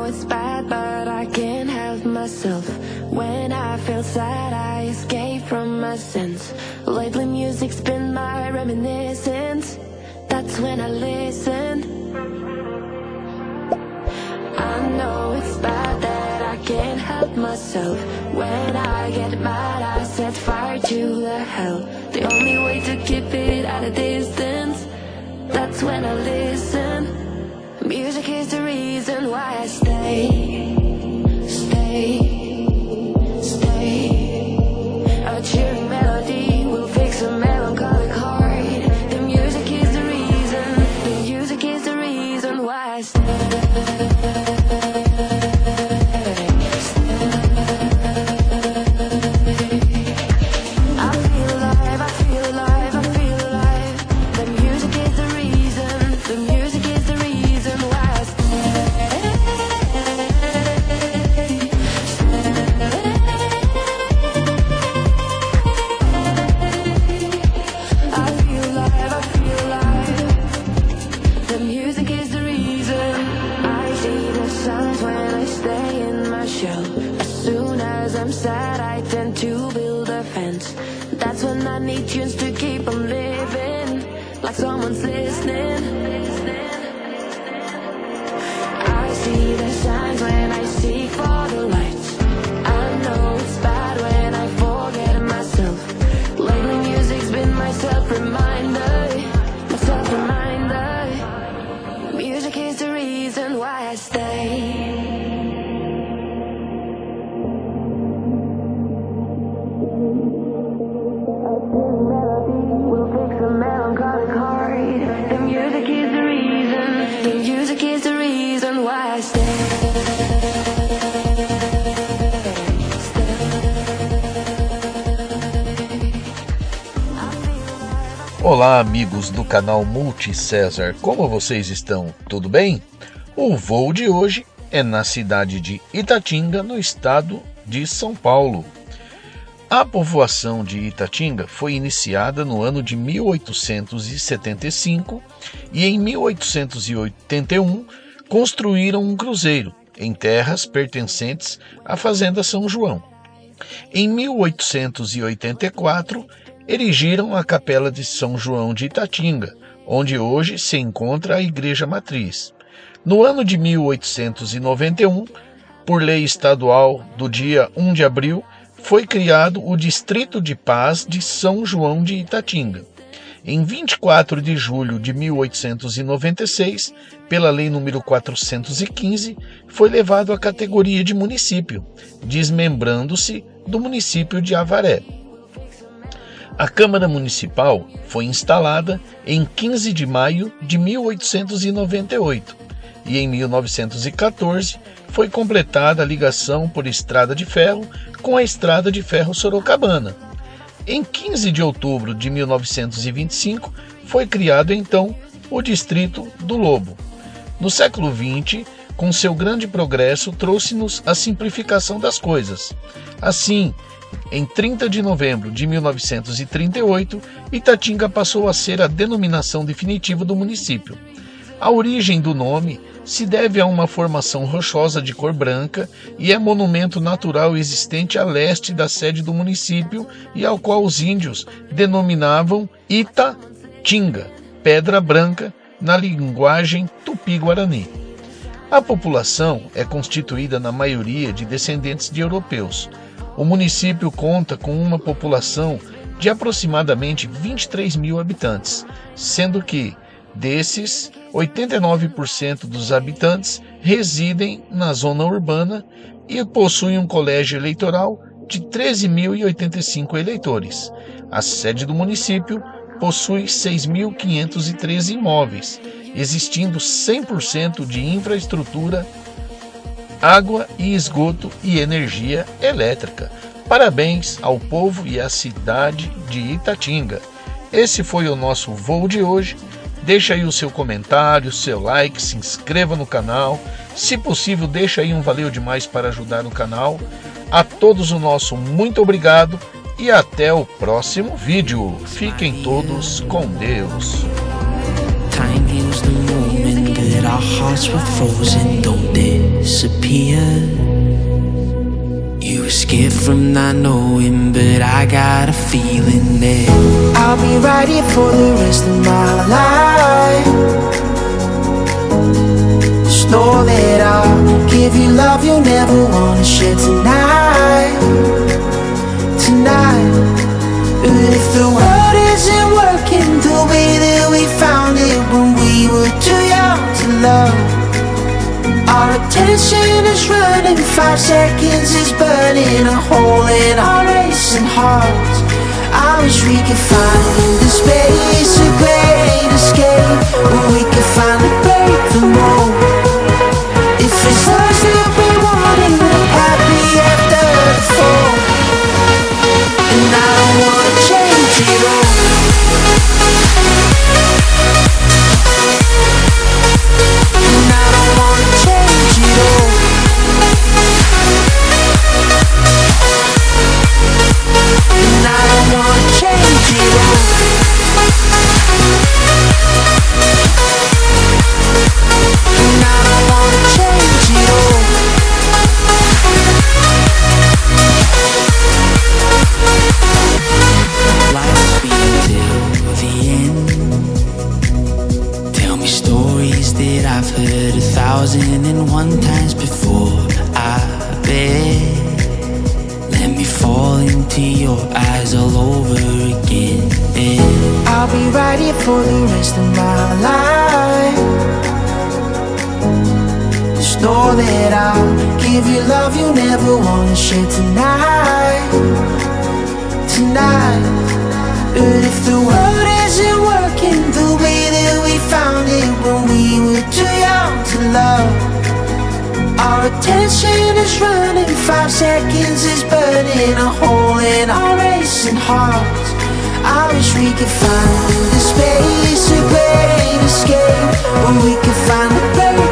it's bad, but I can't help myself. When I feel sad, I escape from my sins. Lately music's been my reminiscence. That's when I listen. I know it's bad that I can't help myself. When I get mad, I set fire to the hell. The only way to keep it at a distance, that's when I listen. Music is the reason why I stay. A cheering melody will fix a melancholic heart. The music is the reason. The music is the reason why I stay. That's when I need tunes to keep on living, like someone's listening. I see the signs when I seek for the lights. I know it's bad when I forget myself. Lately music's been my self-reminder, my self-reminder. Music is the reason why I stay. Olá amigos do canal MultiCesar, como vocês estão? Tudo bem? O voo de hoje é na cidade de Itatinga, no estado de São Paulo. A povoação de Itatinga foi iniciada no ano de 1875 e em 1881 construíram um cruzeiro em terras pertencentes à Fazenda São João. Em 1884, erigiram a Capela de São João de Itatinga, onde hoje se encontra a Igreja Matriz. No ano de 1891, por lei estadual do dia 1 de abril, foi criado o Distrito de Paz de São João de Itatinga. Em 24 de julho de 1896, pela Lei nº 415, foi levado à categoria de município, desmembrando-se do município de Avaré. A Câmara Municipal foi instalada em 15 de maio de 1898 e em 1914 foi completada a ligação por estrada de ferro com a Estrada de Ferro Sorocabana. Em 15 de outubro de 1925 foi criado então o Distrito do Lobo. No século XX, com seu grande progresso, trouxe-nos a simplificação das coisas. Assim, em 30 de novembro de 1938, Itatinga passou a ser a denominação definitiva do município. A origem do nome se deve a uma formação rochosa de cor branca e é monumento natural existente a leste da sede do município e ao qual os índios denominavam Itatinga, pedra branca, na linguagem tupi-guarani. A população é constituída na maioria de descendentes de europeus. O município conta com uma população de aproximadamente 23 mil habitantes, sendo que, desses, 89% dos habitantes residem na zona urbana e possuem um colégio eleitoral de 13.085 eleitores. A sede do município possui 6.513 imóveis, existindo 100% de infraestrutura, água e esgoto e energia elétrica. Parabéns ao povo e à cidade de Itatinga. Esse foi o nosso voo de hoje. Deixa aí o seu comentário, seu like, se inscreva no canal. Se possível, deixa aí um valeu demais para ajudar o canal. A todos o nosso muito obrigado e até o próximo vídeo. Fiquem todos com Deus. hearts were frozen, don't disappear. You were scared from not knowing, but I got a feeling that I'll be right here for the rest of my life. Just know that I'll give you love you'll never wanna share tonight. Tonight. But if the world isn't working the way that we found it when we were too young to love, our attention is running, 5 seconds is burning a hole in our racing hearts. I wish we could find in the space a great escape where we could finally break the mold. If it's us that we want and we're happy after the fall, and I don't wanna change it all. And I don't wanna change it all. And I don't wanna change it all. And I don't wanna change it all. Life's been till the end. Tell me stories that I've heard 1,001 times before. I bet. Let me fall into your eyes all over again. I'll be right here for the rest of my life. Just know that I'll give you love you never wanna share tonight. Tonight. But if the world isn't working the way that we found it when we were too young to love, our attention is running, 5 seconds is burning a hole in our racing hearts. I wish we could find in the space a great escape where we could find a break